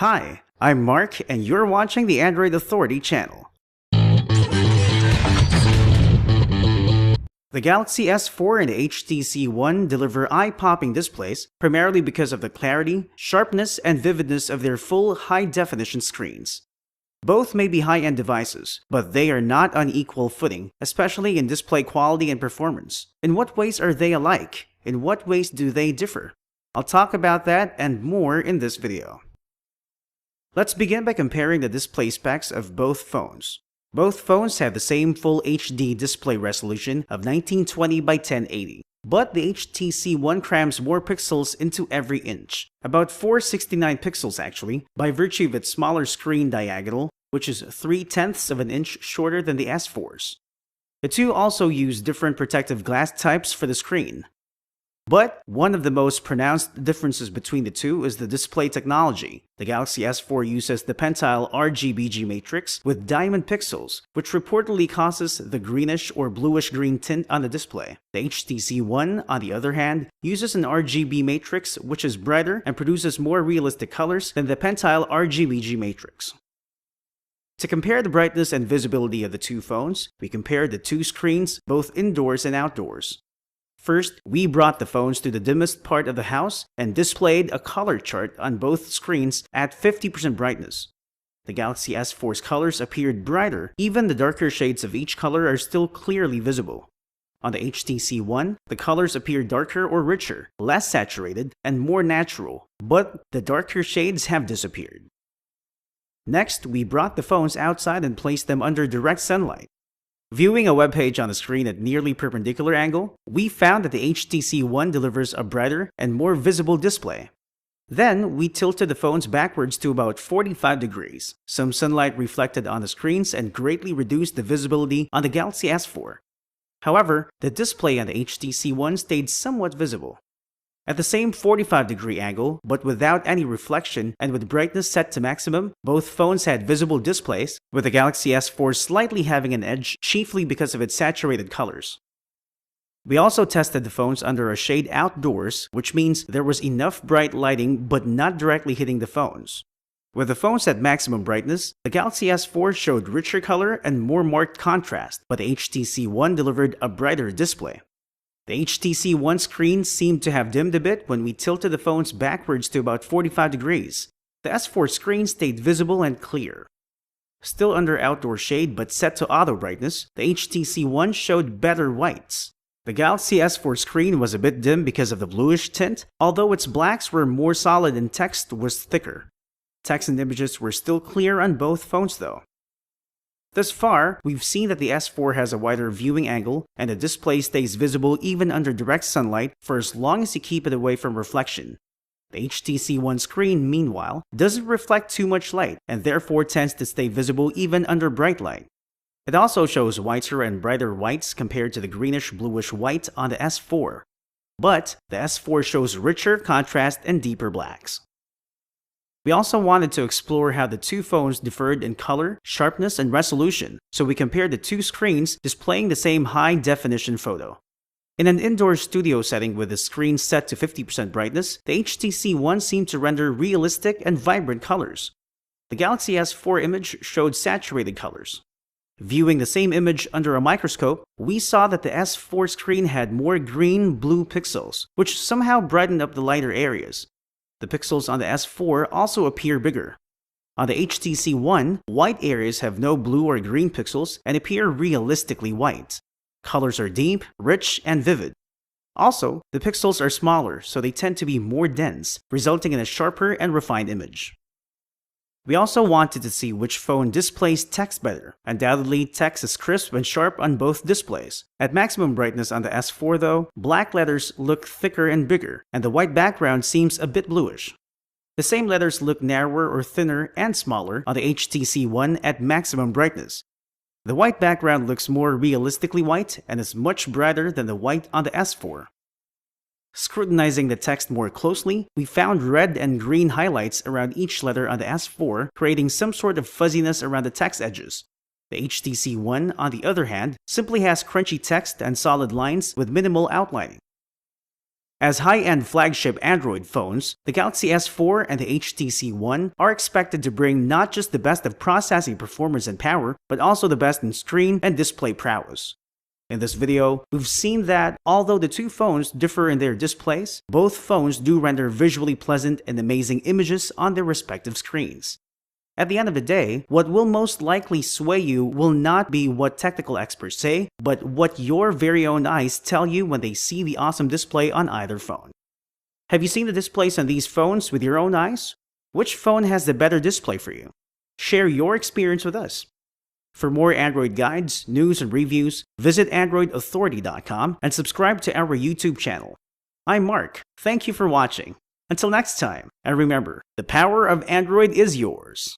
Hi, I'm Mark, and you're watching the Android Authority channel. The Galaxy S4 and the HTC One deliver eye-popping displays, primarily because of the clarity, sharpness, and vividness of their full high-definition screens. Both may be high-end devices, but they are not on equal footing, especially in display quality and performance. In what ways are they alike? In what ways do they differ? I'll talk about that and more in this video. Let's begin by comparing the display specs of both phones. Both phones have the same full HD display resolution of 1920 by 1080, but the HTC One crams more pixels into every inch, about 469 pixels actually, by virtue of its smaller screen diagonal, which is 0.3 of an inch shorter than the S4's. The two also use different protective glass types for the screen. But one of the most pronounced differences between the two is the display technology. The Galaxy S4 uses the pentile RGBG matrix with diamond pixels, which reportedly causes the greenish or bluish-green tint on the display. The HTC One, on the other hand, uses an RGB matrix which is brighter and produces more realistic colors than the pentile RGBG matrix. To compare the brightness and visibility of the two phones, we compared the two screens both indoors and outdoors. First, we brought the phones to the dimmest part of the house and displayed a color chart on both screens at 50% brightness. The Galaxy S4's colors appeared brighter, even the darker shades of each color are still clearly visible. On the HTC One, the colors appear darker or richer, less saturated, and more natural, but the darker shades have disappeared. Next, we brought the phones outside and placed them under direct sunlight. Viewing a web page on the screen at nearly perpendicular angle, we found that the HTC One delivers a brighter and more visible display. Then, we tilted the phones backwards to about 45 degrees. Some sunlight reflected on the screens and greatly reduced the visibility on the Galaxy S4. However, the display on the HTC One stayed somewhat visible. At the same 45-degree angle, but without any reflection and with brightness set to maximum, both phones had visible displays, with the Galaxy S4 slightly having an edge chiefly because of its saturated colors. We also tested the phones under a shade outdoors, which means there was enough bright lighting but not directly hitting the phones. With the phones at maximum brightness, the Galaxy S4 showed richer color and more marked contrast, but the HTC One delivered a brighter display. The HTC One screen seemed to have dimmed a bit when we tilted the phones backwards to about 45 degrees. The S4 screen stayed visible and clear. Still under outdoor shade but set to auto brightness, the HTC One showed better whites. The Galaxy S4 screen was a bit dim because of the bluish tint, although its blacks were more solid and text was thicker. Text and images were still clear on both phones though. Thus far, we've seen that the S4 has a wider viewing angle, and the display stays visible even under direct sunlight for as long as you keep it away from reflection. The HTC One screen, meanwhile, doesn't reflect too much light, and therefore tends to stay visible even under bright light. It also shows whiter and brighter whites compared to the greenish-bluish white on the S4. But the S4 shows richer contrast and deeper blacks. We also wanted to explore how the two phones differed in color, sharpness, and resolution, so we compared the two screens displaying the same high-definition photo. In an indoor studio setting with the screen set to 50% brightness, the HTC One seemed to render realistic and vibrant colors. The Galaxy S4 image showed saturated colors. Viewing the same image under a microscope, we saw that the S4 screen had more green-blue pixels, which somehow brightened up the lighter areas. The pixels on the S4 also appear bigger. On the HTC One, white areas have no blue or green pixels and appear realistically white. Colors are deep, rich, and vivid. Also, the pixels are smaller, so they tend to be more dense, resulting in a sharper and refined image. We also wanted to see which phone displays text better. Undoubtedly, text is crisp and sharp on both displays. At maximum brightness on the S4 though, black letters look thicker and bigger, and the white background seems a bit bluish. The same letters look narrower or thinner and smaller on the HTC One at maximum brightness. The white background looks more realistically white and is much brighter than the white on the S4. Scrutinizing the text more closely, we found red and green highlights around each letter on the S4, creating some sort of fuzziness around the text edges. The HTC One, on the other hand, simply has crunchy text and solid lines with minimal outlining. As high-end flagship Android phones, the Galaxy S4 and the HTC One are expected to bring not just the best of processing performance and power, but also the best in screen and display prowess. In this video, we've seen that although the two phones differ in their displays, both phones do render visually pleasant and amazing images on their respective screens. At the end of the day, what will most likely sway you will not be what technical experts say, but what your very own eyes tell you when they see the awesome display on either phone. Have you seen the displays on these phones with your own eyes? Which phone has the better display for you? Share your experience with us. For more Android guides, news, and reviews, visit AndroidAuthority.com and subscribe to our YouTube channel. I'm Mark. Thank you for watching. Until next time, and remember, the power of Android is yours.